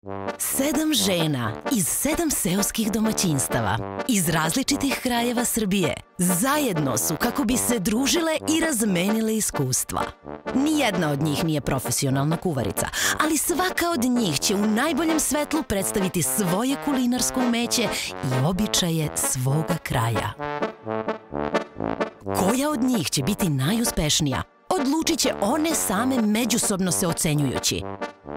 7 žena iz 7 seoskih domaćinstava iz različitih krajeva Srbije zajedno su kako bi se družile i razmenile iskustva. Nijedna od njih nije profesionalna kuvarica, ali svaka od njih će u najboljem svetlu predstaviti svoje kulinarsko umeće i običaje svoga kraja. Koja od njih će biti najuspešnija? Odlučit će one same međusobno se ocenjujući.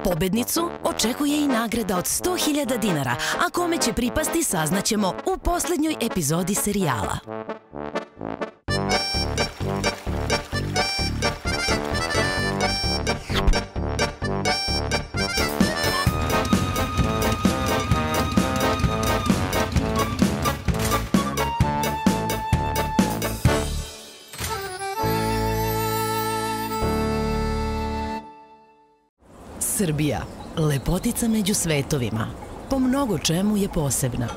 Pobednicu očekuje i nagrada od 100.000 dinara, a kome će pripasti saznaćemo u poslednjoj epizodi serijala. Srbija, lepotica među svetovima, po mnogo čemu je posebna.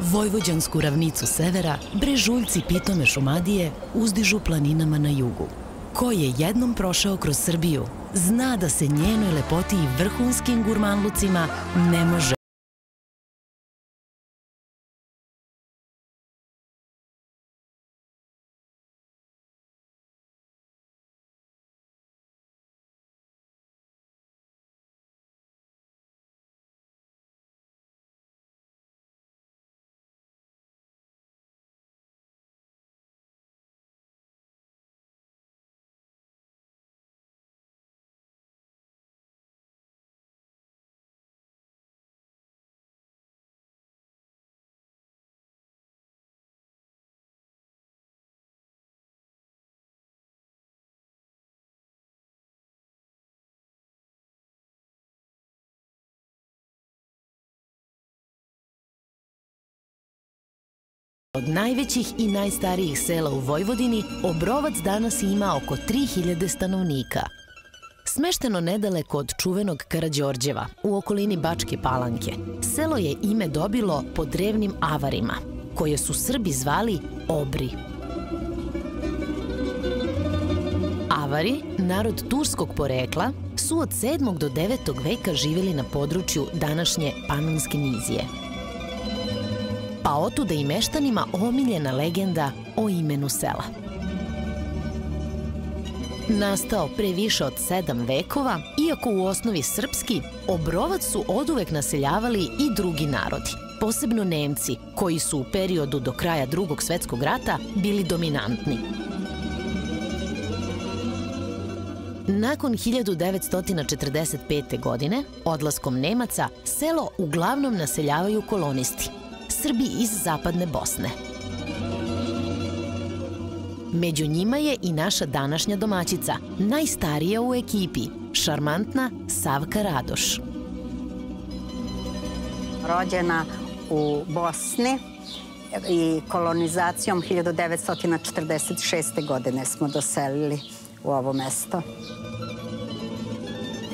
Vojvođansku ravnicu severa, brežuljci pitome Šumadije uzdižu planinama na jugu. Ko je jednom prošao kroz Srbiju, zna da se njenoj lepoti i vrhunskim gurmanlucima ne može Od najvećih i najstarijih sela u Vojvodini, Obrovac danas ima oko 3000 stanovnika. Smešteno nedaleko od čuvenog Karađorđeva, u okolini Bačke Palanke, selo je ime dobilo po drevnim avarima, koje su Srbi zvali obri. Avari, narod turskog porekla, su od 7. do 9. veka živjeli na području današnje Panonske nizije. Pa otuda i meštanima omiljena legenda o imenu sela. Nastao pre više od 7 vekova, iako u osnovi srpski, Obrovac su oduvek naseljavali i drugi narodi, posebno Nemci, koji su u periodu do kraja Drugog svetskog rata bili dominantni. Nakon 1945. godine, odlaskom Nemaca, selo uglavnom naseljavaju kolonisti, Srbi iz zapadne Bosne. Među njima je i naša današnja domaćica, najstarija u ekipi, šarmantna Savka Radoš. Rođena u Bosni i kolonizacijom 1946. godine smo doselili u ovo mesto.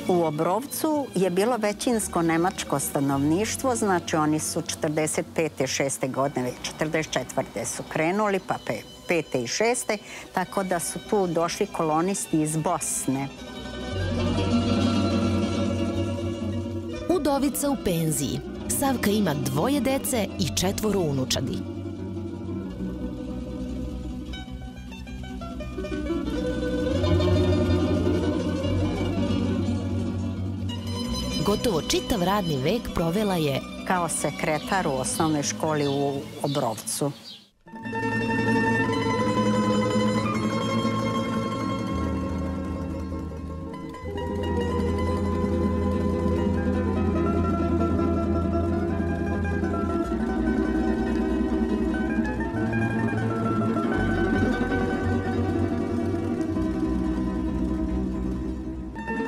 U Obrovcu je bilo većinsko nemačko stanovništvo, znači oni su 45. 6. godine, 44. su krenuli, pa 5. i 6. tako da su tu došli kolonisti iz Bosne. Udovica u penziji. Savka ima 2 dece i 4 unučadi. Gotovo čitav radni vek provela je kao sekretar u osnovnoj školi u Obrovcu.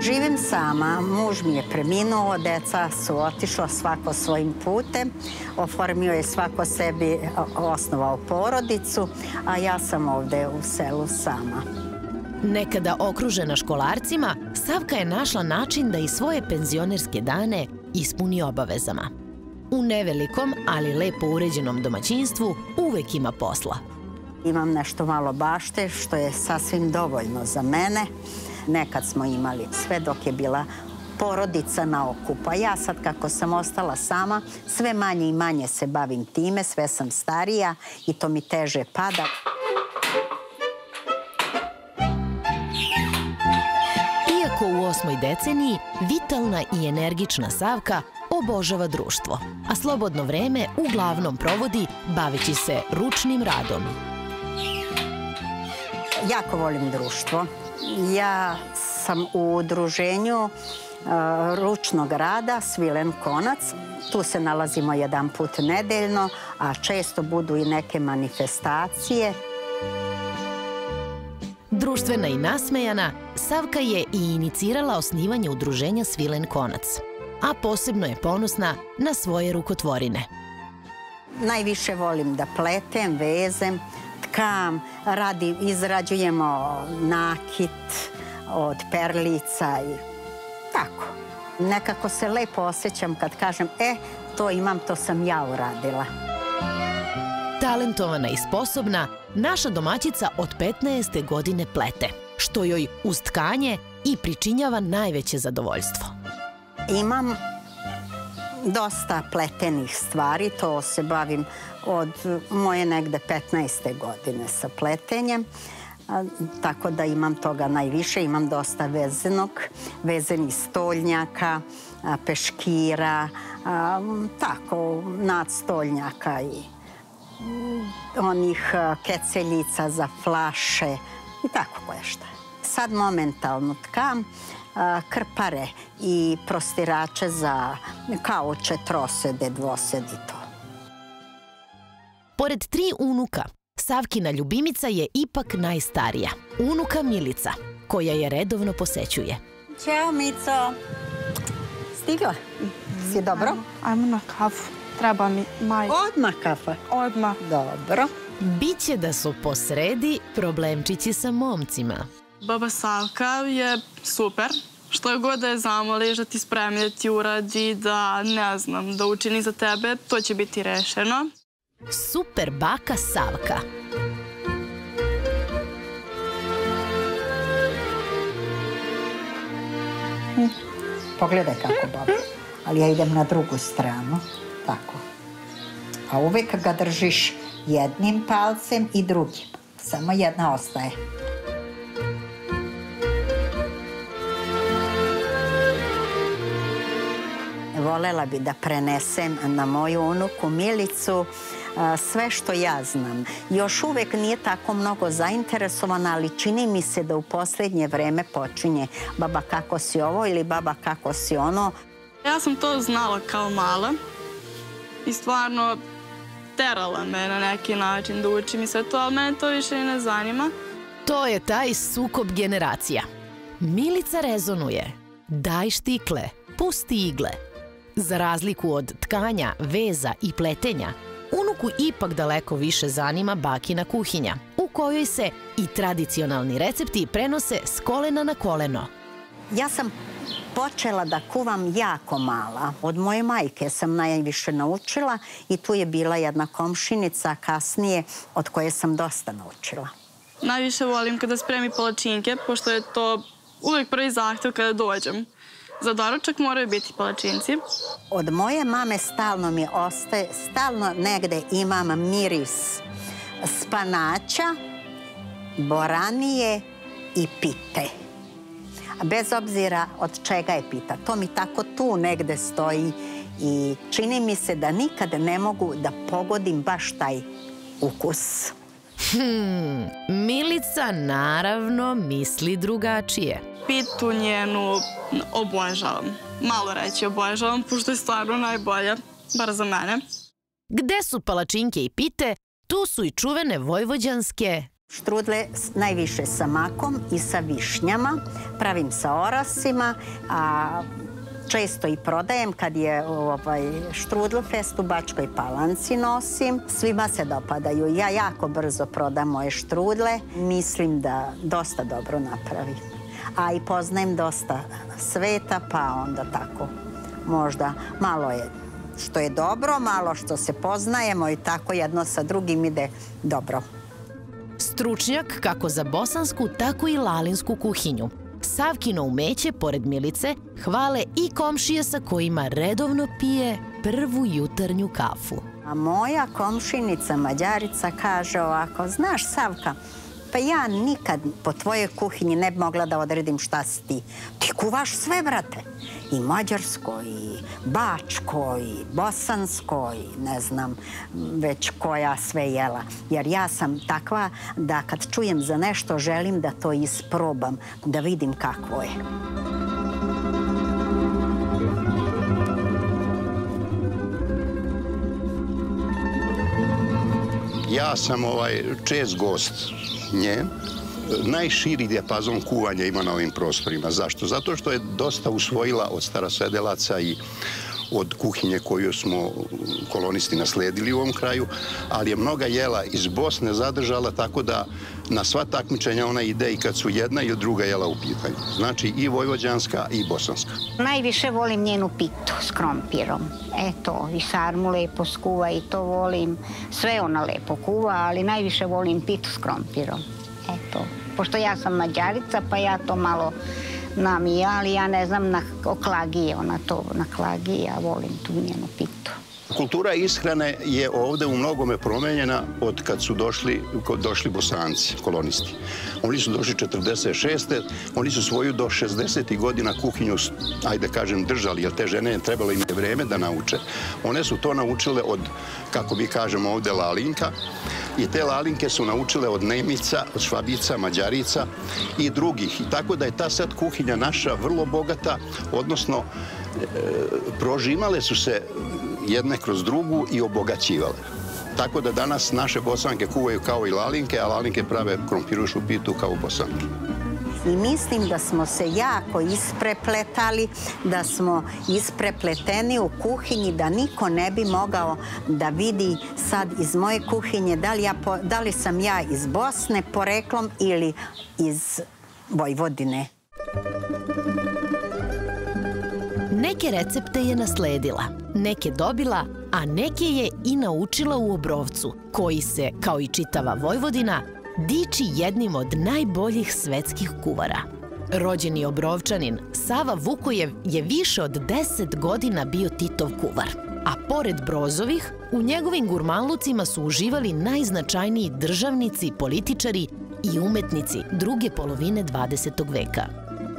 Živim sama, muž mi je preminuo, deca su otišla svako svojim putem, oformio je svako sebi, osnovao porodicu, a ja sam ovde u selu sama. Nekada okružena školarcima, Savka je našla način da i svoje penzionerske dane ispuni obavezama. U nevelikom, ali lepo uređenom domaćinstvu uvek ima posla. Imam nešto malo bašte, što je sasvim dovoljno za mene. Nekad smo imali sve dok je bila porodica na okupu. A ja sad kako sam ostala sama, sve manje i manje se bavim time, sve sam starija i to mi teže pada. Iako u 8. deceniji, vitalna i energična Savka obožava društvo, a slobodno vreme uglavnom provodi baveći se ručnim radom. Jako volim društvo. Ja sam u udruženju ručnog rada Svilen konac. Tu se nalazimo jedan put nedeljno, a često budu i neke manifestacije. Društvena i nasmejana, Savka je i inicirala osnivanje udruženja Svilen konac, a posebno je ponosna na svoje rukotvorine. Najviše volim da pletem, vezem, tkam, izrađujemo nakit od perlica i tako. Nekako se lepo osjećam kad kažem, to imam, to sam ja uradila. Talentovana i sposobna, naša domaćica od 15. godine plete, što joj uz tkanje i pričinjava najveće zadovoljstvo. Imam dosta pletenih stvari, to se bavim od moje negde 15. godine sa pletenjem, tako da imam toga najviše. Imam dosta vezenih stoljnjaka, peškira, tako, nadstoljnjaka i onih keceljica za flaše i tako koje šta. Sad momentalno tkam krpare i prostirače za kauče, trosede, dvosed i to. Pored 3 unuka, Savkina ljubimica je ipak najstarija, unuka Milica, koja je redovno posećuje. Ćao, Mico. Stigla? Si dobro? Ajmo na kafu. Treba mi majka. Odmah kafa? Odmah. Dobro. Biće da su posredi problemčići sa momcima. Baba Savka je super. Što je god da je zamoliš da ti spremi, da ti uradi, da ne znam, da učini za tebe, to će biti rešeno. Super baka Savka. Pogledaj kako, baba. Ali ja idem na drugu stranu. Tako. A uvek ga držiš jednim palcem i drugim. Samo jedna ostaje. Volela bi da prenesem na moju unuku Milicu sve što ja znam. Još uvek nije tako mnogo zainteresovana, ali čini mi se da u poslednje vreme počinje baba kako si ovo ili baba kako si ono. Ja sam to znala kao mala i stvarno terala me na neki način da učim i sve to, ali mene to više i ne zanima. To je taj sukob generacija. Milica rezonuje. Daj štikle, pusti igle. Za razliku od tkanja, veza i pletenja, unuku ipak daleko više zanima bakina kuhinja, u kojoj se i tradicionalni recepti prenose s kolena na koleno. Ja sam počela da kuvam jako mala. Od moje majke sam najviše naučila i tu je bila jedna komšinica kasnije od koje sam dosta naučila. Najviše volim kada spremi palačinke, pošto je to uvek prvi zahtev kada dođem. Za doručak moraju biti palačinci. Od moje mame stalno mi ostaje, stalno negde imam miris spanaća, boranije i pite. Bez obzira od čega je pita. To mi tako tu negde stoji i čini mi se da nikad ne mogu da pogodim baš taj ukus. Milica naravno misli drugačije. Pitu njenu obožavam. Malo reći obožavam, pošto je stvarno najbolja, bar za mene. Gde su palačinke i pite, tu su i čuvene vojvođanske štrudle najviše sa makom i sa višnjama. Pravim sa orasima, a često i prodajem kad je štrudl fest u Bačkoj Palanci nosim. Svima se dopadaju. Ja jako brzo prodam moje štrudle. Mislim da dosta dobro napravim. A i poznajem dosta sveta, pa onda tako možda malo je što je dobro, malo što se poznajemo i tako jedno sa drugim ide dobro. Stručnjak kako za bosansku, tako i lalinsku kuhinju. Savkino umeće, pored Milice, hvale i komšije sa kojima redovno pije prvu jutarnju kafu. A moja komšinica Mađarica kaže ovako, znaš Savka, pa ja nikad po tvojoj kuhinji ne bi mogla da odredim šta si ti. Ti kuvaš sve, brate. I mađarsko, i bačko, i bosansko, i ne znam već koja sve jela. Jer ja sam takva da kad čujem za nešto želim da to isprobam, da vidim kakvo je. Ja sam čest gost nje. Najširi dijapazon kuvanja ima na ovim prostorima. Zašto? Zato što je dosta usvojila od starosedelaca i od kuhinje koju smo kolonisti nasledili u ovom kraju, ali je mnoga jela iz Bosne zadržala, tako da na sva takmičenja ona ide i kad su jedna ili druga jela u pitanju. Znači i vojvođanska i bosanska. Najviše volim njenu pitu s krompirom. Eto, i sarmu lepo skuva i to volim. Sve ona lepo kuva, ali najviše volim pitu s krompirom. Eto, pošto ja sam Mađarica, pa ja to malo namija, ali ja ne znam o klagiji, ona to na klagiji, ja volim tu njenu pitu. Kultura ishrane je ovde u mnogome promenjena od kad su došli Bosanci, kolonisti. Oni su došli 46. Oni su svoju do 60. godina kuhinju, ajde kažem, držali, jer te žene je trebalo im vreme da nauče. One su to naučile od, kako mi kažemo ovde, lalinka. I te lalinke su naučile od Nemica, od Švabica, Mađarica i drugih. I tako da je ta sad kuhinja naša vrlo bogata, odnosno prožimale su se jedne kroz drugu i obogaćivale. Tako da danas naše Bosanke kuvaju kao i lalinke, a lalinke prave krompirušu pitu kao Bosanke. I mislim da smo se jako isprepletali, da smo isprepleteni u kuhinji, da niko ne bi mogao da vidi sad iz moje kuhinje da li sam ja iz Bosne poreklom ili iz Vojvodine. Neke recepte je nasledila, neke dobila, a neke je i naučila u Obrovcu, koji se, kao i čitava Vojvodina, diči jednim od najboljih svetskih kuvara. Rođeni Obrovčanin Sava Vukojev je više od 10 godina bio Titov kuvar, a pored Brozovih, u njegovim gurmanlucima su uživali najznačajniji državnici, političari i umetnici druge polovine 20. veka.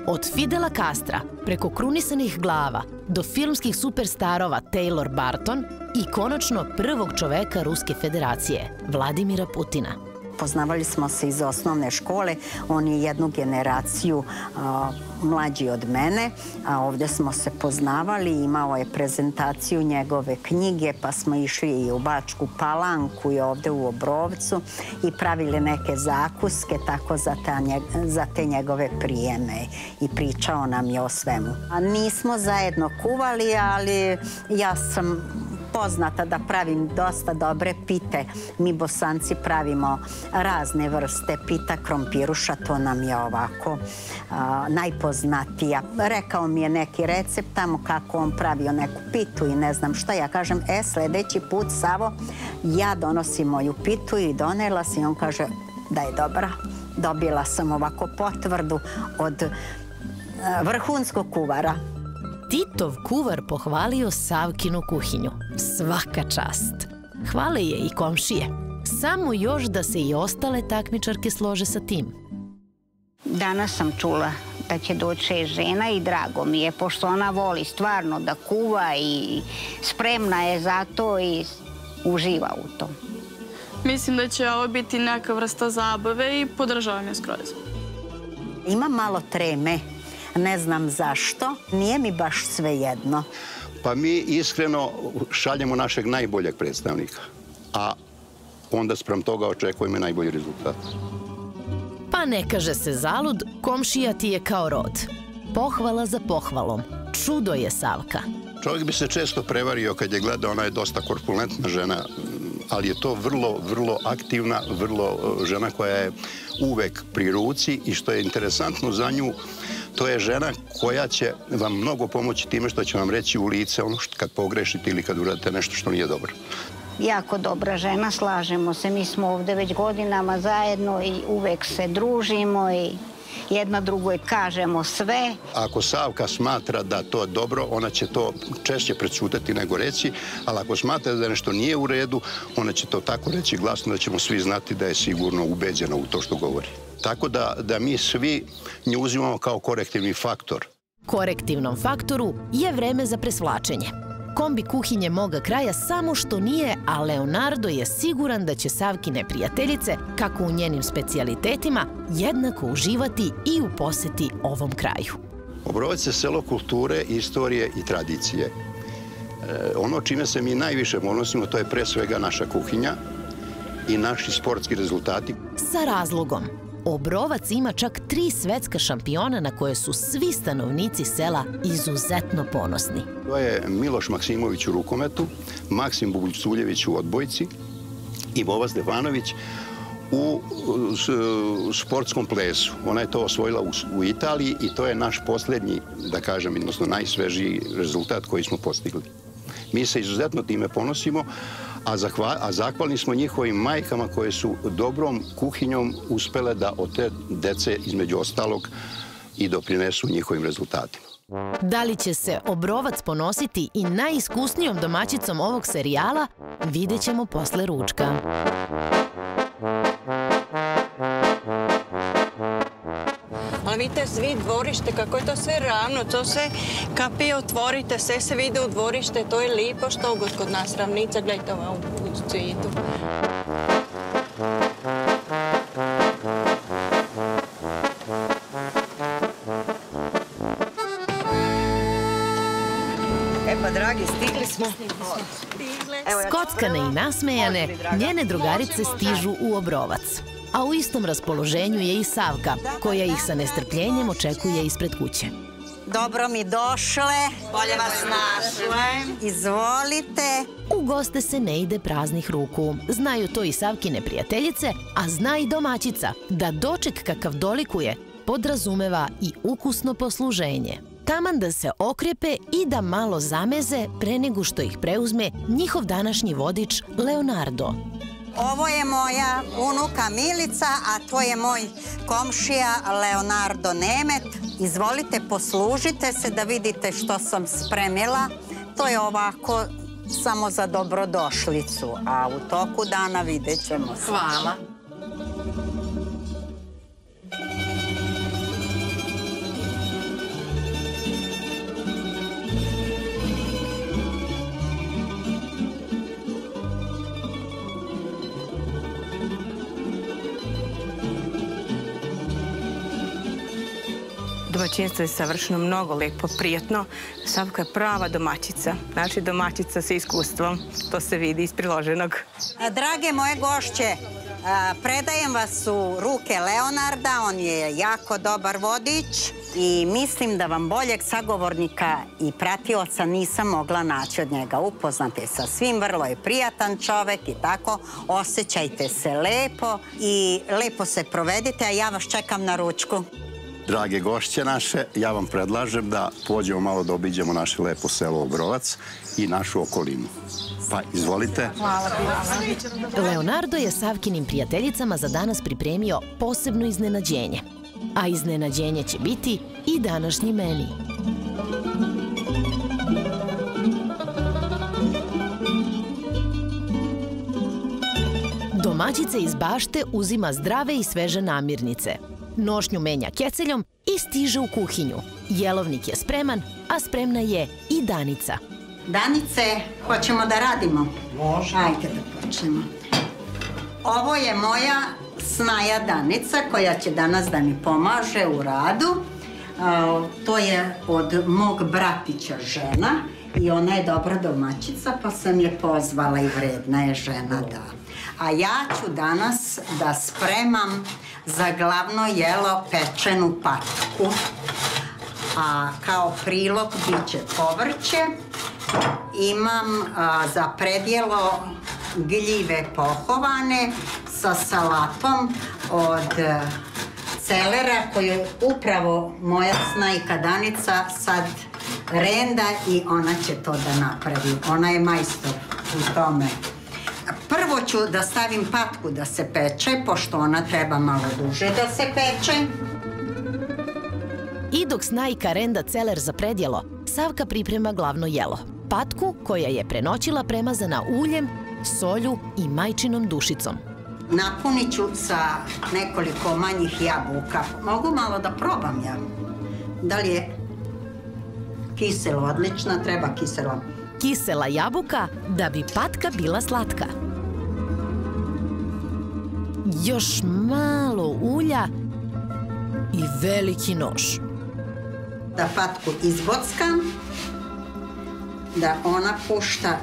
Od Fidela Castra, preko krunisanih glava, do filmskih superstarova Taylor Barton i konačno prvog čoveka Ruske federacije, Vladimira Putina. Poznavali smo se iz osnovne škole, on je jednu generaciju mlađi od mene, a ovdje smo se poznavali, imao je prezentaciju njegove knjige, pa smo išli i u Bačku Palanku i ovdje u Obrovcu i pravili neke zakuske tako za te njegove prijeme i pričao nam je o svemu. Nismo zajedno kuvali, ali ja sam poznata da pravim dosta dobre pite. Mi Bosanci pravimo razne vrste pita krompiruša, to nam je ovako najpoznatija. Rekao mi je neki recept tamo kako on pravio neku pitu i ne znam šta. Ja kažem, sljedeći put, Savo, ja donosim moju pitu i donela sam i on kaže da je dobra. Dobila sam ovako potvrdu od vrhunskog kuvara. Titov kuvar pohvalio Savkinu kuhinju. Svaka čast. Hvale je i komšije. Samo još da se i ostale takmičarke slože sa tim. Danas sam čula da će doći 6 žena i drago mi je, pošto ona voli stvarno da kuva i spremna je za to i uživa u tom. Mislim da će ovo biti neka vrsta zabave i podržavam je skroz. Ima malo treme. Ne znam zašto, nije mi baš svejedno. Pa mi iskreno šaljemo našeg najboljeg predstavnika, a onda sprem toga očekujemo i najbolji rezultat. Pa ne kaže se zalud, komšija ti je kao rod. Pohvala za pohvalom. Čudo je Savka. Čovjek bi se često prevario kad je gledao, ona je dosta korpulentna žena, ali je to vrlo aktivna, vrlo žena koja je uvek pri ruci i što je interesantno za nju, to je žena koja će vam mnogo pomoći time što će vam reći u lice ono kad pogrešite ili kad uradite nešto što nije dobro. Jako dobra žena, slažemo se. Mi smo ovdje već godinama zajedno i uvek se družimo i Jedna drugoj kažemo sve. Ako Savka smatra da to je dobro, ona će to češće prećutati nego reći, ali ako smatra da nešto nije u redu, ona će to tako reći glasno da ćemo svi znati da je sigurno ubeđena u to što govori. Tako da mi svi nju uzimamo kao korektivni faktor. Korektivnom faktoru je vreme za presvlačenje. Kombi kuhinje moga kraja samo što nije, a Leonardo je siguran da će Savkine prijateljice, kako u njenim specijalitetima, jednako uživati i u poseti ovom kraju. Obrovac je selo kulture, istorije i tradicije. Ono čime se mi najviše ponosimo, to je pre svega naša kuhinja i naši sportski rezultati. Sa razlogom. Obrovac ima čak 3 svetska šampiona na koje su svi stanovnici sela izuzetno ponosni. To je Miloš Maksimović u rukometu, Maksim Bugulj-Suljević u odbojci i Bova Stefanović u sportskom plesu. Ona je to osvojila u Italiji i to je naš posljednji, da kažem, odnosno najsvežiji rezultat koji smo postigli. Mi se izuzetno time ponosimo, a zahvalni smo njihovim majkama koje su dobrom kuhinjom uspele da od te dece, između ostalog, i doprinesu njihovim rezultatima. Da li će se Obrovac ponositi i najiskusnijom domaćicom ovog serijala, vidjet ćemo posle ručka. Ali vidite, svi dvorište, kako je to sve ravno, to sve kapije otvorite, sve se vide u dvorište, to je lipo što god kod nas ravnica, gledajte ovo u cvijetu. Pa, dragi, stigli smo. Skockane i nasmejane, njene drugarice stižu u Obrovac. A u istom raspoloženju je i Savka, koja ih sa nestrpljenjem očekuje ispred kuće. Dobro mi došle. Bolje vas našle. Izvolite. U goste se ne ide praznih ruku. Znaju to i Savkine prijateljice, a zna i domaćica da doček kakav dolikuje podrazumeva i ukusno posluženje. Taman da se okrepe i da malo zameze pre nego što ih preuzme njihov današnji vodič Leonardo. Ovo je moja unuka Milica, a to je moj komšija Leonardo Nemet. Izvolite, poslužite se da vidite što sam spremila. To je ovako samo za dobrodošlicu, a u toku dana vidjet ćemo se. Hvala. Domaćinstvo je savršeno, mnogo lepo, prijatno. Savka je prava domaćica, znači domaćica sa iskustvom. To se vidi iz priloženog. Drage moje gošće, predajem vas u ruke Leonarda, on je jako dobar vodič i mislim da vam boljeg sagovornika i pratioca nisam mogla naći od njega. Upoznate sa svim, vrlo je prijatan čovek i tako. Osjećajte se lepo i lepo se provedite, a ja vas čekam na ručku. Drage gošće naše, ja vam predlažem da pođemo malo da obiđemo naše lepo selo Obrovac i našu okolinu. Pa, izvolite. Leonardo je Savkinim prijateljicama za danas pripremio posebno iznenađenje. A iznenađenje će biti i današnji meni. Domaćica iz bašte uzima zdrave i sveže namirnice. Nošnju menja keceljom i stiže u kuhinju. Jelovnik je spreman, a spremna je i Danica. Danice, hoćemo da radimo? Može. Ajde da počnemo. Ovo je moja snaja Danica koja će danas da mi pomaže u radu. To je od mog bratića žena i ona je dobra domaćica pa sam je pozvala i vredna je žena, da. A ja ću danas da spremam za glavno jelo pečenu patku. A kao prilog bit će povrće. Imam za predjelo gljive pohovane sa salatom od celera koju upravo moja snajka Danica sad renda i ona će to da napravi. Ona je majstor u tome. Prvo ću da stavim patku da se peče, pošto ona treba malo duže da se peče. I dok snajka renda celer za predjelo, Savka priprema glavno jelo. Patku koja je prenoćila premazana uljem, solju i majčinom dušicom. Napunit ću sa nekoliko manjih jabuka. Mogu malo da probam ja. Da li je kiselo? Odlična, treba kiselo. Kisela jabuka da bi patka bila slatka. Još malo ulja i veliki nož. Da patku izbockam, da ona pušta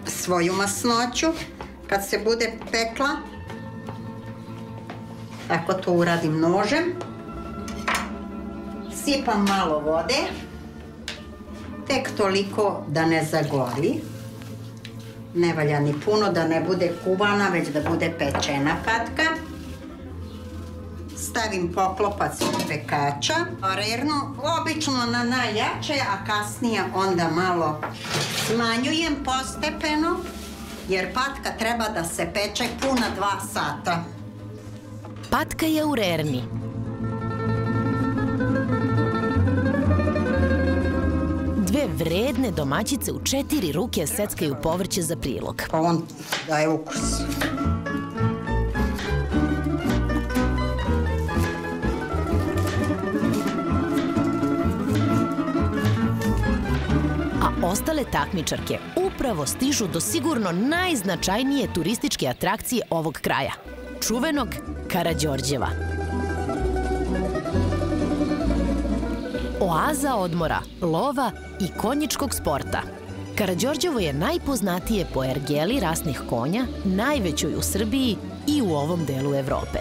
svoju masnoću. Kad se bude pekla, tako to uradim nožem. Sipam malo vode, tek toliko da ne zagori. Ne valja ni puno, da ne bude kuvana, već da bude pečena patka. Stavim poklopac od pekača, rernu obično na najjače, a kasnije onda malo smanjujem postepeno, jer patka treba da se peče puna 2 sata. Patka je u rerni. Dve vredne domaćice u 4 ruke seckaju povrće za prilog. On daje ukus. Ostale takmičarke upravo stižu do sigurno najznačajnije turističke atrakcije ovog kraja, čuvenog Karađorđeva. Oaza odmora, lova i konjičkog sporta. Karađorđevo je najpoznatije po ergeli rasnih konja, najvećoj u Srbiji i u ovom delu Evrope.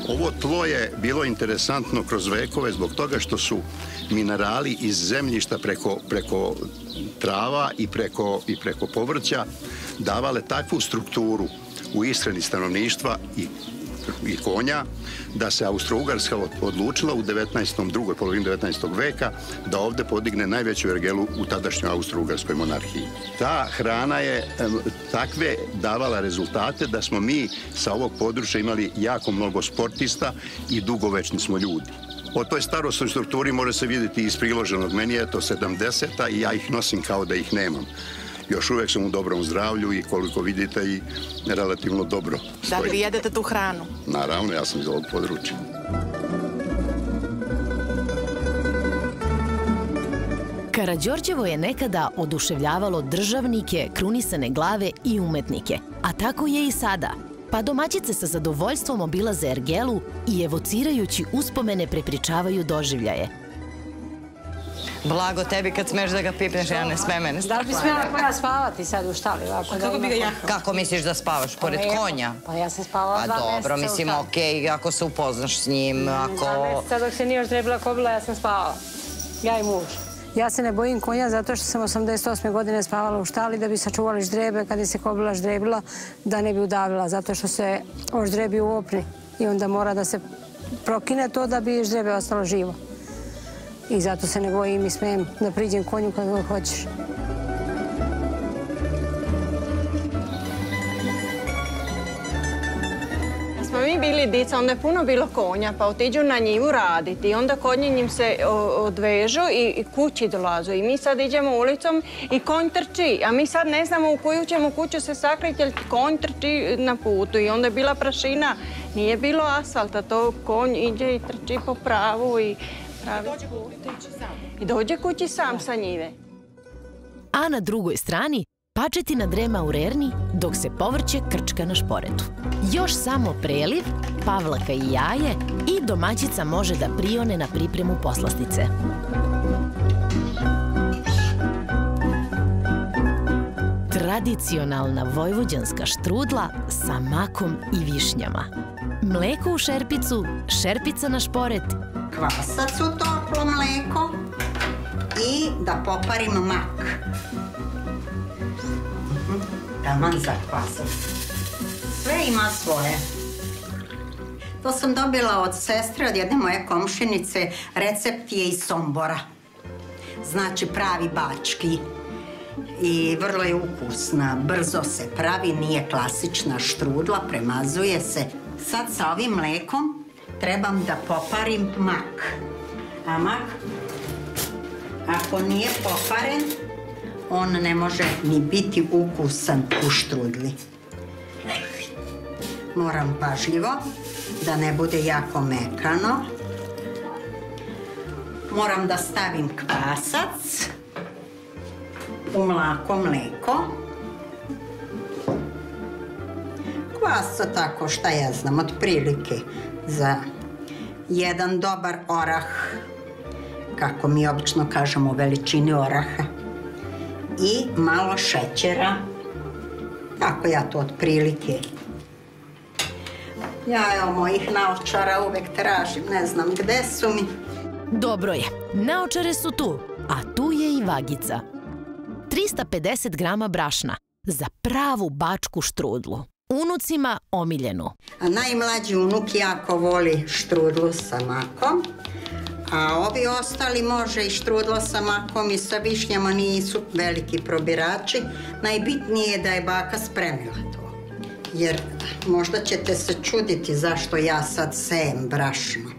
Ovo tlo je bilo interesantno kroz vekove zbog toga što su minerali iz zemljišta preko trava i preko povrća davale takvu strukturu u ishrani stanovništva i konja da se Austro-Ugarska odlučila u drugoj polovini 19. veka da ovde podigne najveću ergelu u tadašnjoj Austro-Ugarskoj monarhiji. Ta hrana je takve davala rezultate da smo mi sa ovog područja imali jako mnogo sportista i dugovečni smo ljudi. O toj starosnoj strukturi može se vidjeti iz priloženog. Meni je to 70-a i ja ih nosim kao da ih nemam. Još uvek sam u dobrom zdravlju i koliko vidite i relativno dobro. Da li vi jedete tu hranu? Naravno, ja sam iz ovog područja. Karađorđevo je nekada oduševljavalo državnike, krunisane glave i umetnike, a tako je i sada. Pa domaćice sa zadovoljstvom obilaze ergelu i evocirajući uspomene prepričavaju doživljaje. Blago tebi kad smeš da ga pipneš, ja ne sme mene. Da li bi smela koja spavati sad u štali? Kako bi ga ja? Kako misliš da spavaš? Pored konja? Pa ja sam spavala 2 meseca u štali. Pa dobro, mislim, okej, ako se upoznaš s njim, ako... 2 meseca dok se nije još ždrebila kobila, ja sam spavala. Ja i muž. Ja se ne bojim konja zato što sam 88. godine spavala u štali da bi sačuvali ždrebe kad je se kobila ždrebila da ne bi udavila zato što se oždrebi u opni i onda mora da se prokine to da bi ždrebe ostalo živo. I zato se ne bojim i smijem da priđem konju kad god hoćeš. Smo mi bili dica, onda je puno bilo konja, pa otiđu na njivu raditi i onda konji njim se odvežu i kući dolazu. I mi sad idemo ulicom i konj trči, a mi sad ne znamo u koju ćemo kuću se sakriti jer konj trči na putu. I onda je bila prašina, nije bilo asfalta, to konj iđe i trči po pravu i... I dođe kući sam sa njive. A na drugoj strani pačetina drema u rerni dok se povrće krčka na šporetu. Još samo preliv, pavlaka i jaje i domaćica može da prione na pripremu poslastice. Tradicionalna vojvođanska štrudla sa makom i višnjama. Mleko u šerpicu, šerpica na šporet, kvasac u toplo mleko i da poparim mak. Taman za kvasac. Sve ima svoje. To sam dobila od sestre, od jedne moje komšinice. Recept je iz Sombora. Znači pravi bački. I vrlo je ukusna. Brzo se pravi, nije klasična štrudla, premazuje se. Sad sa ovim mlekom trebam da poparim mak. A mak, ako nije poparen, on ne može ni biti ukusan u štrudli. Moram pažljivo, da ne bude jako mekano. Moram da stavim kvasac u mlako mleko. Kvasa tako, šta ja znam, otprilike za jedan dobar orah, kako mi obično kažemo, veličini oraha. I malo šećera, tako ja to otprilike. Ja evo mojih naočara uvek tražim, ne znam gde su mi. Dobro je, naočare su tu, a tu je i vagica. 350 grama brašna za pravu bačku štrudlu. Unucima omiljenu. A najmlađi unuk jako voli štrudlu sa makom, a ovi ostali može i štrudla sa makom i sa višnjama, nisu veliki probirači. Najbitnije je da je baka spremila to. Jer možda ćete se čuditi zašto ja sad sejem brašno.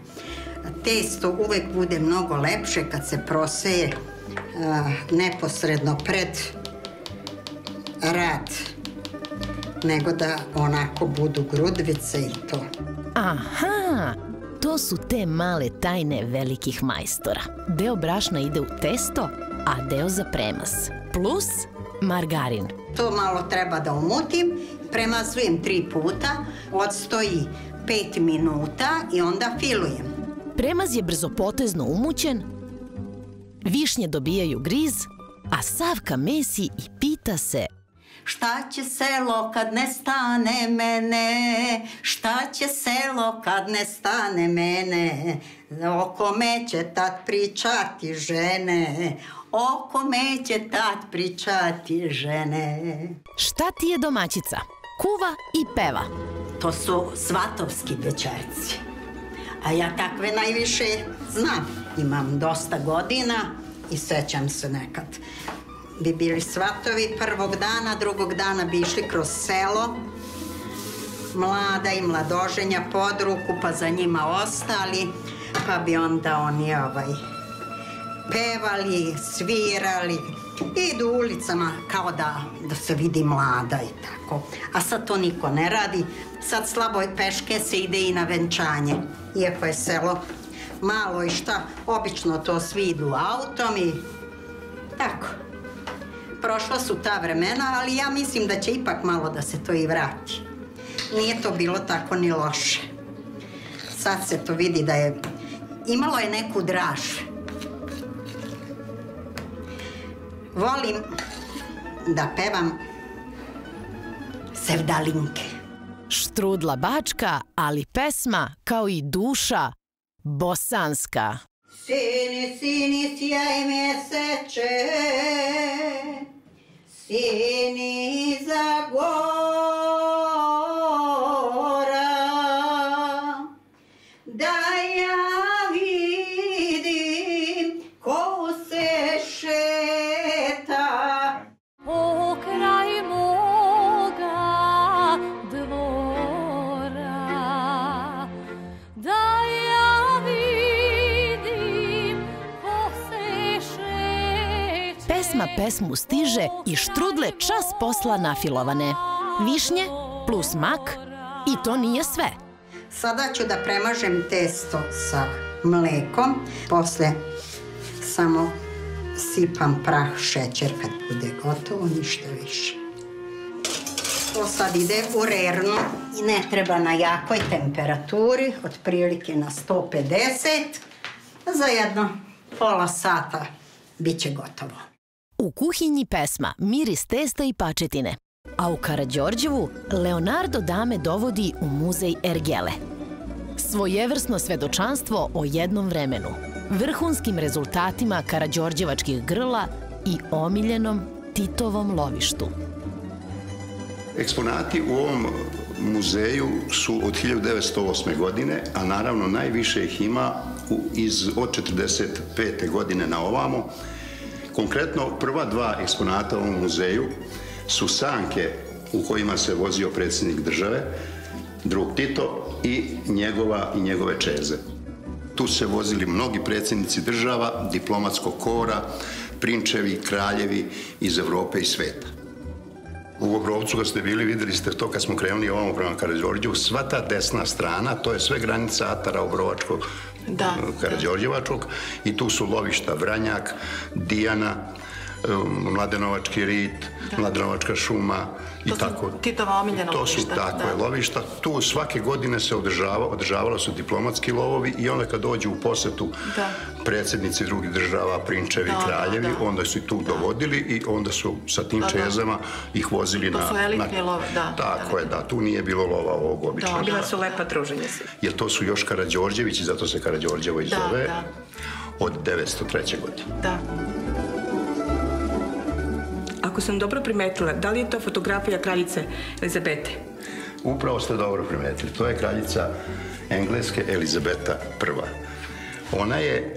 Testo uvek bude mnogo lepše kad se proseje neposredno pred rad, nego da onako budu grudvice i to. Aha, to su te male tajne velikih majstora. Deo brašna ide u testo, a deo za premaz. Plus margarin. To malo treba da umutim, premazujem 3 puta, odstoji 5 minuta i onda filujem. Premaz je brzopotezno umućen, višnje dobijaju griz, a Savka mesi i pita se: šta će selo kad ne stane mene? Šta će selo kad ne stane mene? O kome će tad pričati žene? O kome će tad pričati žene? Šta ti je domaćica? Kuva i peva. To su svatovski večerci. A ja takve najviše znam. Imam dosta godina i sećam se nekad. Bi bili svatovi prvog dana, drugog dana bi išli kroz selo. Mlada i mladoženja pod ruku, pa za njima ostali. Pa bi onda oni pevali, svirali. Idu ulicama kao da se vidi mlada i tako. A sad to niko ne radi. Sad slabo peške se ide i na venčanje. Iako je selo malo i šta, obično to svi idu autom i tako. Prošla su ta vremena, ali ja mislim da će ipak malo da se to i vrati. Nije to bilo tako ni loše. Sad se to vidi da je, imalo je neku draž. Volim da pevam sevdalinke. Štrudla bačka, ali pesma kao i duša bosanska. Sini, sini, sjaj meseče, sini iza gora, da ja vidim ko se šeta. O kraj moga dvora, da ja vidim ko se šeta. Pesma pesmu stiže i štrudle čas posla nafilovane. Višnje plus mak i to nije sve. Sada ću da premažem testo sa mlekom. Posle samo sipam prah, šećer kad bude gotovo, ništa više. To sad ide u rernu i ne treba na jakoj temperaturi, otprilike na 150. Za jedno pola sata bit će gotovo. U kuhinji pesma, miris testa i pačetine. A u Karađorđevu Leonardo dame dovodi u muzej ergele. Svojevrsno svedočanstvo o jednom vremenu, vrhunskim rezultatima karađorđevačkih grla i omiljenom Titovom lovištu. Eksponati u ovom muzeju su od 1908. godine, a naravno najviše ih ima od 1945. godine na ovamo. Konkretno, prva dva eksponata u ovom muzeju su sanke u kojima se vozio predsjednik države, drug Tito, i njegove čeze. Tu se vozili mnogi predsjednici država, diplomatskog kora, prinčevi, kraljevi iz Evrope i sveta. U Obrovcu, kad ste bili, videli ste to kad smo krenuli ovamo prema Karađorđevu, sva ta desna strana, to je sve granica Atara Obrovačkog, Karađorđevačkog, i tu su lovišta Vranjak, Dijana, Mladenovački rit, Mladenovačka šuma i tako. Titova omiljena lovišta. To su tako je lovišta. Tu svake godine se održavalo su diplomatski lovovi i onda kad dođu u posetu predsjednici drugih država, prinčevi, kraljevi, onda su ih tu dovodili i onda su sa tim čezama ih vozili na... To su elitni love, da. Tako je, da. Tu nije bilo lova ovog običnog. Bila su lepa druženja svi. Jer to su još Karađorđevići, zato se Karađorđevo i zove, od 1903. godine. Da. Ako sam dobro primetila, da li je to fotografija kraljice Elizabete? Upravo ste dobro primetili. To je kraljica Engleske Elizabeta I. Ona je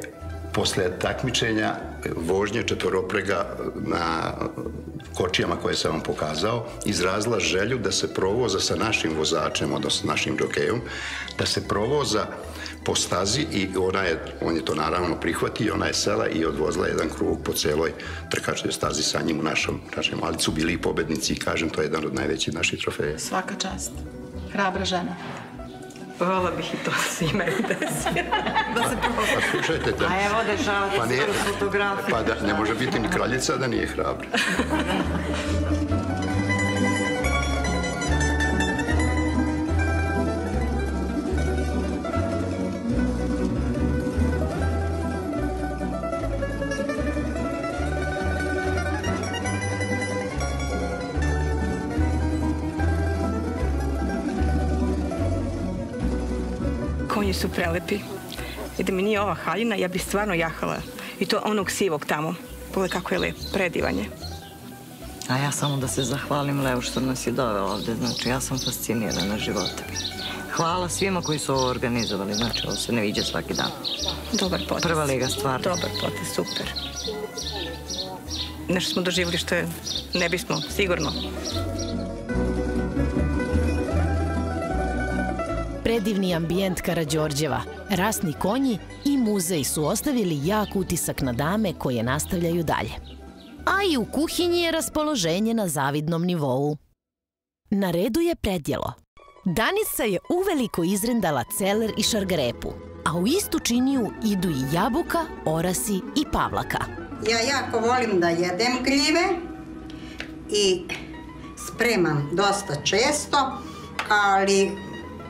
posle takmičenja vožnje četvoroprega na kočijama koje sam vam pokazao, izrazila želju da se provoza sa našim vozačem, odnosno našim džokejom, da se provoza po stazi i on je to naravno prihvatio i ona je sela i odvozila jedan krug po celoj trkačkoj stazi sa njim u našem, ali su bili i pobednici i kažem, to je jedan od najvećih naših trofeja. Svaka čast. Hrabra žena. Vola bih i to da se imaju desi. Da se provoza. Pa slušajte te. A evo dešavate skoro fotografiju. Pa da, ne može biti ni kraljica da nije hrabra. Konji su prelepi. I da mi nije ova haljina, ja bih stvarno jahala. I to onog sivog tamo. Pogledaj kako je lep, predivan je. A ja samo da se zahvalim Leu što nas je doveo ovde. Znači, ja sam fascinirana životom. Hvala svima koji su ovo organizovali. Znači, ovo se ne viđa svaki dan. Dobar potez. Prva liga, stvarno. Dobar potez, super. Nešto smo doživjeli što je, ne bismo, sigurno. Predivni ambijent Karađorđeva, rasni konji i muzej su ostavili jak utisak na dame koje nastavljaju dalje. A i u kuhinji je raspoloženje na zavidnom nivou. Na redu je predjelo. Danica je uveliko izrendala celer i šargarepu, a u istu činiju idu i jabuka, orasi i pavlaka. Ja jako volim da jedem gljive i spremam dosta često, ali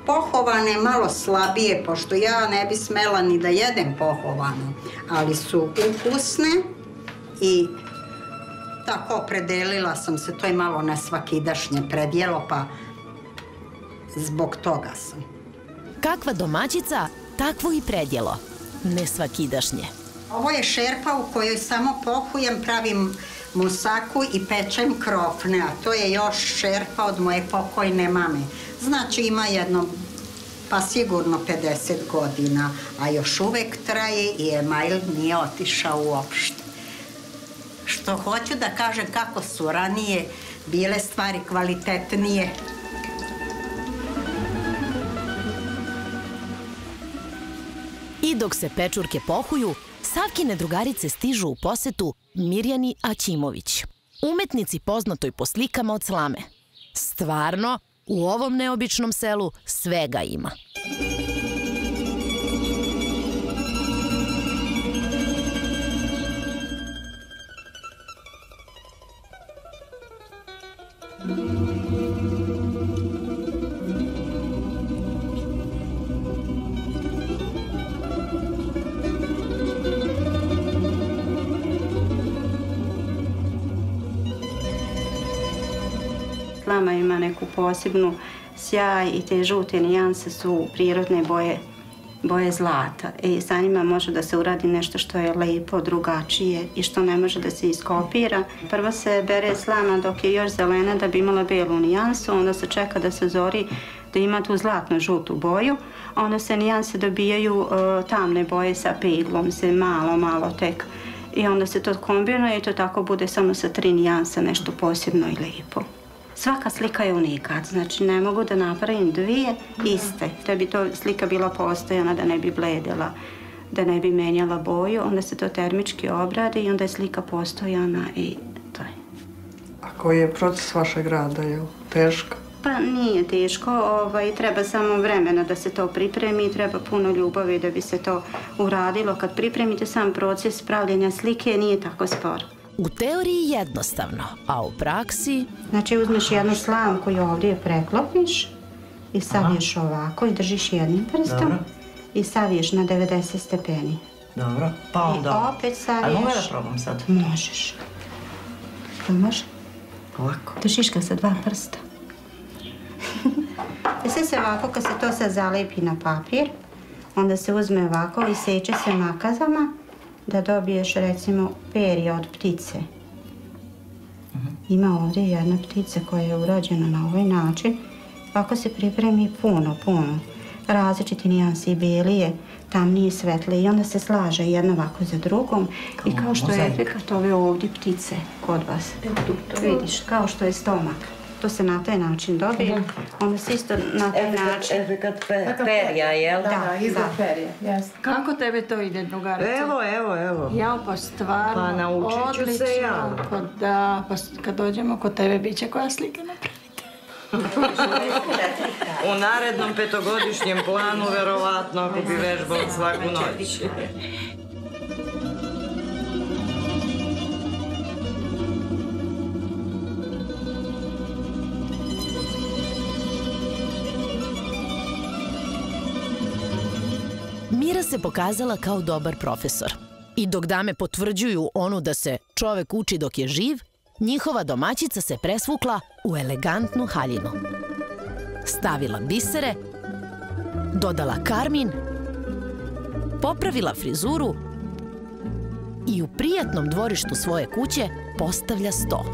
pohovane malo slabije, pošto ja ne bi smela ni da jedem pohovano, ali su ukusne i tako opredelila sam se, to je malo nesvakidašnje predjelo, pa zbog toga sam. Kakva domaćica, takvo i predjelo. Nesvakidašnje. Ovo je šerpa u kojoj samo pohujem, pravim musaku i pečem krofne, a to je još šerpa od moje pokojne mame. Znači ima jedno, pa sigurno 50 godina, a još uvek traje i emajl nije otišao uopšte. Što hoću da kažem kako su ranije bile stvari kvalitetnije. I dok se pečurke pohuju, Savkine drugarice stižu u posetu Mirjani Aćimović, umetnici poznatoj po slikama od slame. Stvarno, u ovom neobičnom selu svega ima. Slama ima neku posebnu sjaj i te žute nijanse su prirodne boje boje zlata. I sa njima može da se uradi nešto što je lepo, drugačije i što ne može da se iskopira. Prvo se bere slama dok je još zelena da bi imala belu nijansu, onda se čeka da se zori, da ima tu zlatno-žutu boju, a onda se nijanse dobijaju tamne boje sa peglom, se malo tek. I onda se to kombinuje i to tako bude samo sa 3 nijansa nešto posebno i lepo. Svaka slika je unikat, znači ne mogu da napravim 2 iste. Da bi to slika bila postojana, da ne bi bledela, da ne bi menjala boju, onda se to termički obradi i onda je slika postojana i to je. A koji je proces vašeg rada, je li teško? Pa nije teško, treba samo vremena da se to pripremi, treba puno ljubavi da bi se to uradilo. Kad pripremite sam proces pravljenja slike nije tako spor. U teoriji jednostavno, a u praksi... Znači uzmeš jednu slamku i ovdje preklopiš i saviješ ovako i držiš jednim prstom i saviješ na 90 stepeni. Dobro, pa onda... I opet saviješ... A mogu da probam sad? Možeš. To može? Ovako. Držiš ga sa 2 prsta. I sve se ovako, kad se to sad zalepi na papir, onda se uzme ovako i seče se makazama da dobiješ recimo perje od ptice. Ima ovdje jedna ptica koja je urađena na ovaj način. Ovako se pripremi puno. Različiti nijansi, belije, tamnije, svetlije i onda se slaže jedna ovako za drugom. I kao što je efekat ove ovdje ptice kod vas. Vidiš, kao što je stomak. To se na taj način dobije, onda se isto na taj način... Efekat perja, jel? Da, izgled perja, jasno. Kako tebe to ide, drugarice? Evo. Ja, pa stvarno, pa naučit ću se ja. Pa da, pa kad dođemo kod tebe, bit će koja slika napravite. U narednom 5-godišnjem planu, verovatno, ako bi vežbao svaku noć. Mira se pokazala kao dobar profesor. I dok dame potvrđuju onu da se čovek uči dok je živ, njihova domaćica se presvukla u elegantnu haljinu. Stavila bisere, dodala karmin, popravila frizuru i u prijatnom dvorištu svoje kuće postavlja sto.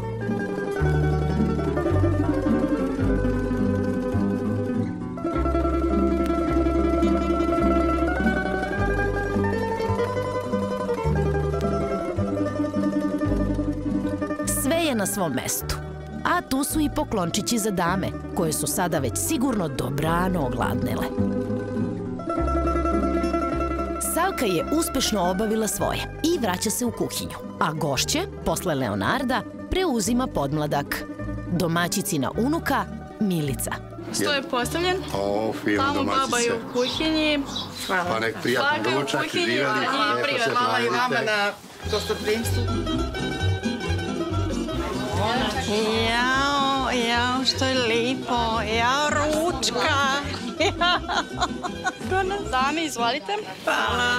Na svom mestu. A tu su i poklončići za dame, koje su sada već sigurno dobrano ogladnele. Savka je uspešno obavila svoje i vraća se u kuhinju, a gošće, posle Leonarda, preuzima podmladak. Domaćicina unuka, Milica. Sto je postavljen. Tamo baba je u kuhinji. Pa nek prijatno ručak, živjeli. Privet vama i vama na gostoprimstvu. Jao, što je lipo. Jao, ručka. Dame, izvolite.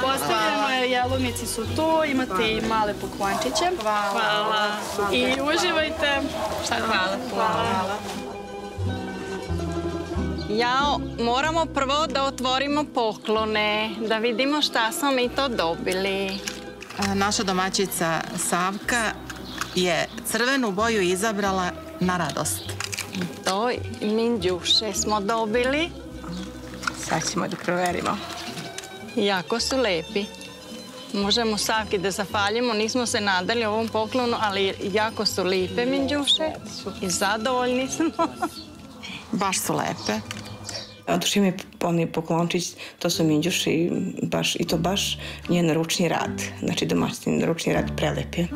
Postavljeno je, jelovnici su tu, imate i male poklončiće. Hvala. I uživajte. Hvala. Jao, moramo prvo da otvorimo poklone, da vidimo šta smo mi to dobili. Naša domaćica Savka je crvenu boju izabrala na radost. To minđuše smo dobili. Sad ćemo da proverimo. Jako su lepi. Možemo Savki da zahvaljimo, nismo se nadali ovom poklonu, ali jako su lipe minđuše i zadovoljni smo. Baš su lepe. Odušio mi onaj poklončić, to su minđuši i to baš njen ručni rad. Znači domaćin ručni rad prelep je.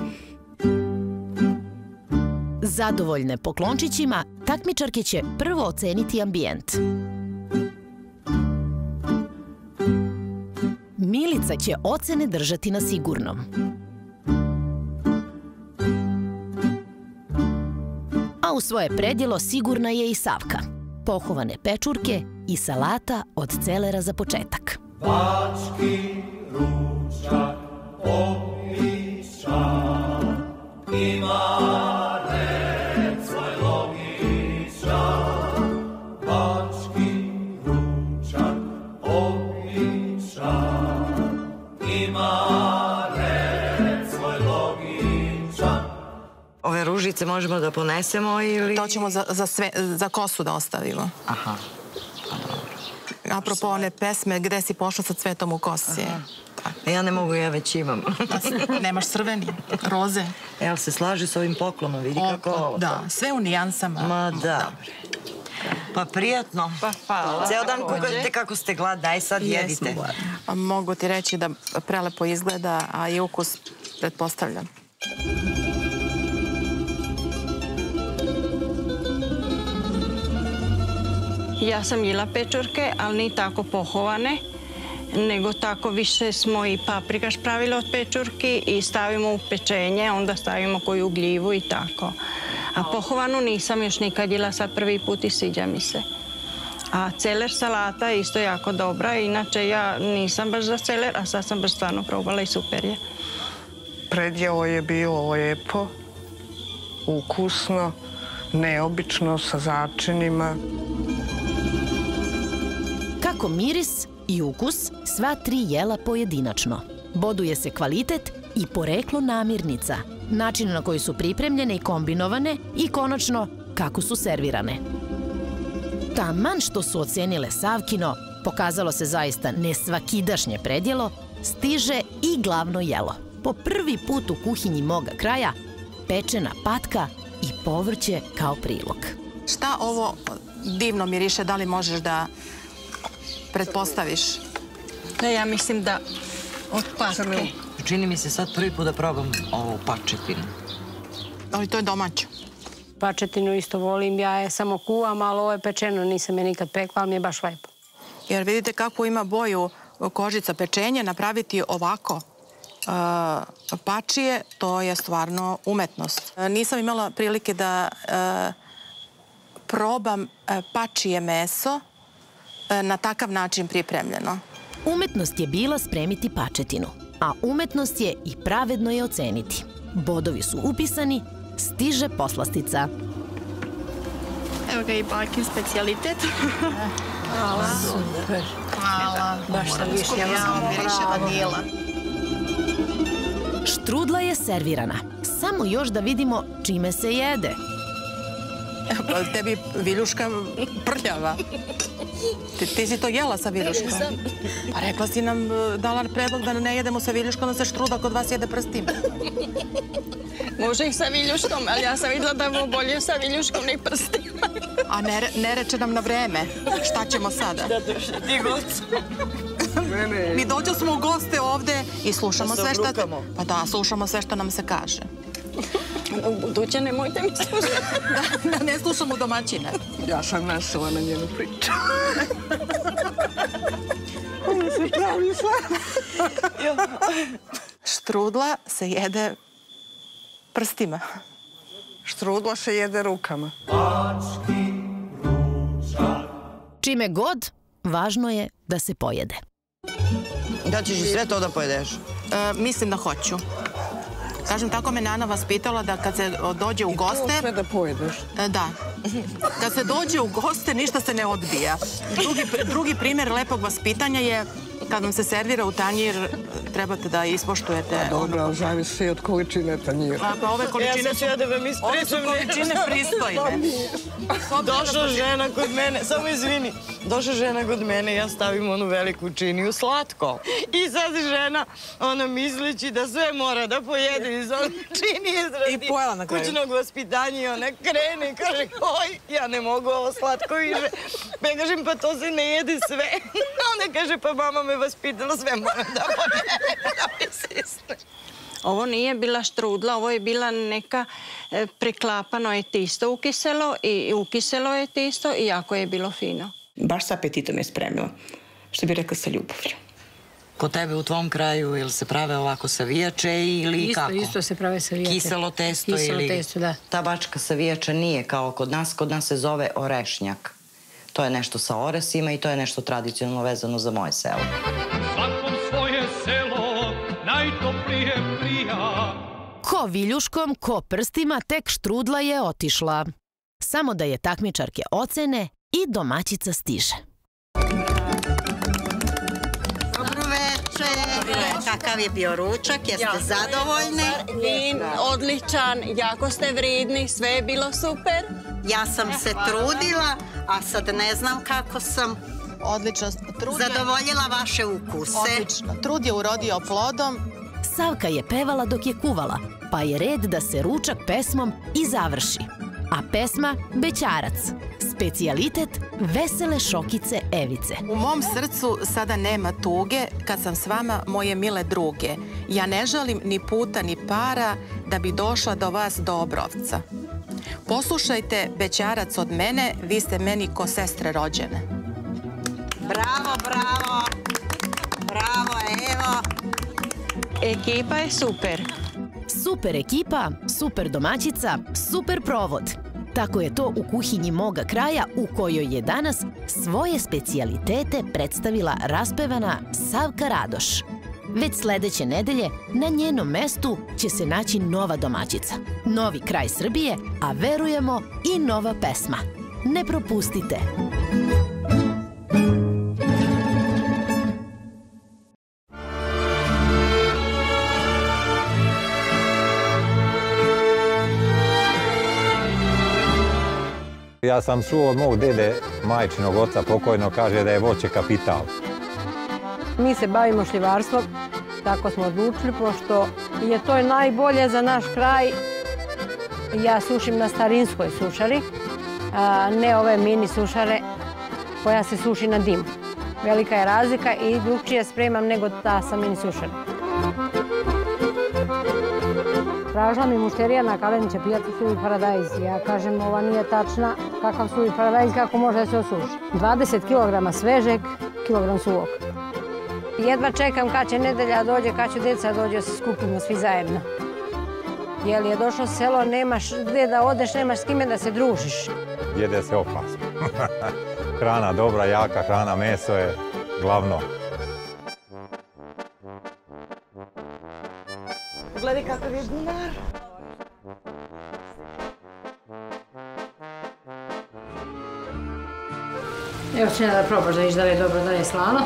Zadovoljne poklončićima, takmičarke će prvo oceniti ambijent. Milica će ocene držati na sigurnom. A u svoje predjelo sigurna je i Savka. Pohovane pečurke i salata od celera za početak. Bački ručak opiša, ima red svoj logiča. Bački ručak opiša. Ove ružice možemo da ponesemo ili... To ćemo za kosu da ostavimo. Aha. Apropo one pesme, gde si pošla sa cvetom u kosi? Ja ne mogu, ja već imam. Nemaš crveni, roze. Evo se slaži s ovim poklonom, vidi kako ovo. Da, sve u nijansama. Ma da. Pa prijatno. Pa hvala. Ceo dan kukate kako ste gladni, aj sad jedite. Mogu ti reći da prelepo izgleda, a i ukus pretpostavljam. Ja sam jela pečurke, ali ni tako pohovane, nego tako više smo i paprikaš pravili od pečurki i stavimo u pečenje, onda stavimo koju gljivu i tako. A pohovanu nisam još nikad jela, sad prvi put i sviđa mi se. A celer salata je isto jako dobra, inače ja nisam baš za celer, a sad sam baš stvarno probala i super je. Predjelo je bilo lepo, ukusno, neobično, sa začinima. Kako miris i ukus, sva tri jela pojedinačno. Boduje se kvalitet i poreklo namirnica, način na koji su pripremljene i kombinovane i konačno kako su servirane. Taman što su ocenile Savkino, pokazalo se zaista nesvakidašnje predjelo, stiže i glavno jelo. Po prvi put u kuhinji moga kraja, pečena patka i povrće kao prilog. Šta ovo divno miriše, da li možeš da pretpostaviš? Ja mislim da od patke. Čini mi se sad prvi put da probam ovu pačetinu. Ali to je domaće. Pačetinu isto volim, ja je samo kuvam, ali ovo je pečeno, nisam je nikad pekla, ali mi je baš lepo. Jer vidite kako ima boju kožica pečenje, napraviti ovako pačije, to je stvarno umetnost. Nisam imala prilike da probam pačije meso na takav način pripremljeno. Umetnost je bila spremiti pačetinu, a umetnost je i pravedno je oceniti. Bodovi su upisani, stiže poslastica. Evo ga i bakin specijalitet. Hvala. Super. Hvala. Baš sam višnjava. Ja miriše vanila. Štrudla je servirana. Samo još da vidimo čime se jede. Tebi viljuška prljava. Ti si to jela sa viljuškom? Nisam. Pa rekla si nam, dala predlog da ne jedemo sa viljuškom, da se štrudla kod vas jede prstima. Može i sa viljuškom, ali ja sam videla da je bolje sa viljuškom nek prstima. A ne reče nam na vreme. Šta ćemo sada? Ti gost. Mi dođo smo u goste ovde i slušamo sve što... Pa da, slušamo sve što nam se kaže. U buduće nemojte mi slušati. Da ne slušamo domaćine. Ja sam nasila na njenu priču. Ona se pravi sla. Štrudla se jede prstima. Štrudla se jede rukama. Čime god, važno je da se pojede. Da ćeš i sve to da pojedeš? Mislim da hoću. Kažem, tako me Nana vaspitala da kad se dođe u goste... I to sve da pojedeš? Da. Kad se dođe u goste, ništa se ne odbija. Drugi primjer lepog vaspitanja je kad vam se servira u tanjir, trebate da ispoštujete... Dobro, ali zavisi od količine tanjira. Pa ove količine su... Ove su količine pristojne. Došla žena kod mene, samo izvini, došla žena kod mene i ja stavim onu veliku činiju slatko. I sad žena, ona misleći da sve mora da pojede iz one činije zradi kućnog vaspitanja i ona krene i kaže, oj, ja ne mogu ovo slatko više. Pa ja kažem, pa to se ne jede sve. Ona kaže, pa mama me vaspitala, sve moram da pojedem, da mi sisne. Ovo nije bila štrudla, ovo je bila neka preklapano je tisto ukiselo i ukiselo je tisto i jako je bilo fino. Baš sa apetitom je spremila, što bi rekla sa ljubavlju. Kod tebe u tvom kraju ili se prave ovako savijače ili kako? Isto se prave savijače. Kiselo testo ili... Kiselo testo, da. Ta bačka savijača nije kao kod nas se zove orešnjak. To je nešto sa oresima i to je nešto tradicionalno vezano za moje selo. Svakom svoje selo najtoplije prija. Ko viljuškom, ko prstima, tek štrudla je otišla. Samo da je takmičarke ocene i domaćica stiže. Dobro večer! Kakav je bio ručak? Jeste zadovoljni? Vin, odličan, jako ste vridni, sve je bilo super. Ja sam se trudila, a sad ne znam kako sam Odlično. zadovoljila vaše ukuse. Odlično. Trud je urodio plodom. Savka je pevala dok je kuvala, pa je red da se ručak pesmom i završi. A pesma Bećarac, specijalitet vesele šokice Evice. U mom srcu sada nema tuge kad sam s vama, moje mile druge. Ja ne žalim ni puta ni para da bi došla do vas do Obrovca. Poslušajte Bećarac od mene, vi ste meni ko sestre rođene. Bravo, bravo. Bravo, evo. Ekipa je super. Super ekipa, super domaćica, super provod. Tako je to u kuhinji moga kraja u kojoj je danas svoje specijalitete predstavila raspevana Savka Radoš. Već sledeće nedelje na njenom mestu će se naći nova domaćica, novi kraj Srbije, a verujemo i nova pesma. Ne propustite! Ja sam čuo od mog dede, majčinog oca pokojnog, kaže da je voće kapital. Mi se bavimo šljivarstvom, tako smo odlučili, pošto je to najbolje za naš kraj. Ja sušim na starinskoj sušari, ne ove mini sušare koja se suši na dim. Velika je razlika i drugčije spremam nego ta sa mini sušara. Tražila mi mušterija na Kalenića pijacu suvi paradajz. Ja kažem, ova nije tačna, kakav suvi paradajz, kako može da se osuši. 20 kg svežeg, kilogram suvog. Jedva čekam kad će nedelja dođe, kad će deca dođe, se skupimo svi zajedno. Jer je došlo selo, nemaš gde da odeš, nemaš s kime da se družiš. Jede se opasno. Hrana dobra, jaka hrana, meso je glavno. Gledaj kakav je bunar. Evo će da probaš da viš da li je dobro, da li je slano.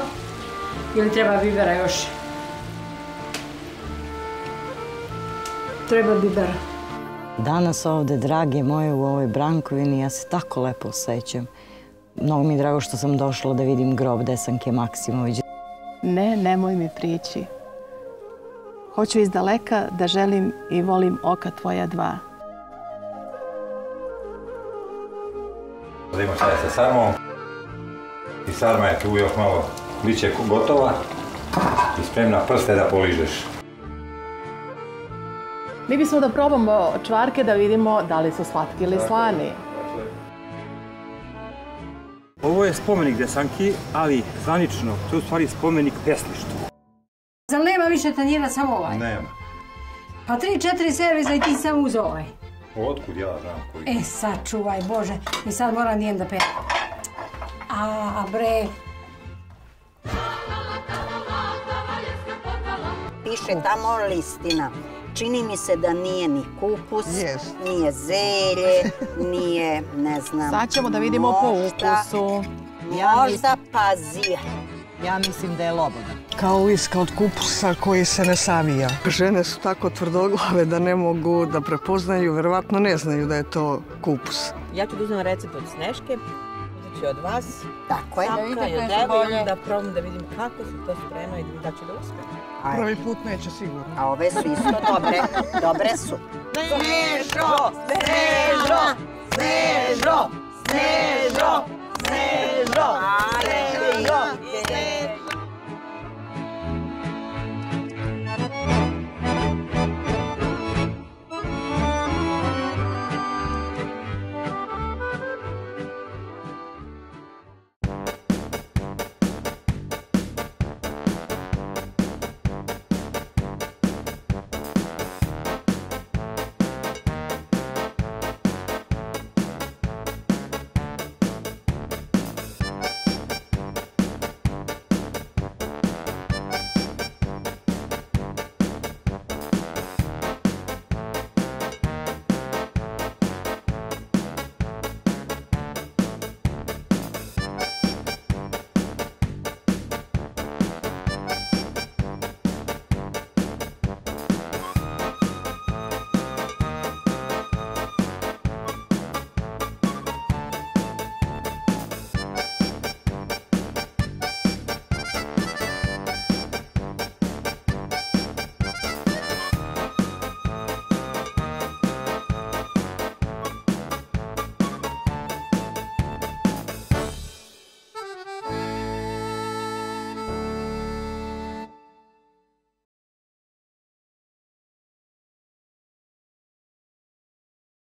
Ili treba bibera još? Treba bibera. Danas ovde, drage moje, u ovoj Brankovini, ja se tako lepo osjećam. Mnogo mi je drago što sam došla da vidim grob Desanke Maksimović. Ne, nemoj mi prići. Hoću iz daleka da želim i volim oka tvoja dva. Da imaš sada sa sarmom. I sarma je tu još malo, bit će gotova i spremna prste da poližeš. Mi bismo da probamo čvarke da vidimo da li su slatki ili slani. Ovo je spomenik Desanki, ali zvanično, to je u stvari spomenik pesništvu. Zar nema više tanjira, samo ovaj? Nema. Pa 3-4 servisa i ti sam uz ovaj. Otkud ja znam koji? Sad čuvaj, Bože, i sad moram nijem da pevam. A bre. Piše tamo listina. Čini mi se da nije ni kupus, nije zelje, nije, ne znam... Sad ćemo da vidimo po ukusu. Možda pazir. Ja mislim da je loboda. Kao liska od kupusa koji se ne savija. Žene su tako tvrdoglave da ne mogu da prepoznaju, verovatno ne znaju da je to kupus. Ja ću da uzmem recept od Sneške, znači od vas. Tako je. Savka i od tebe, da probam da vidim kako se to sprema i da ću da uspem. Prvi put neće sigurno. A ove su isto dobre, dobre su. Snežo, Snežo, Snežo, Snežo.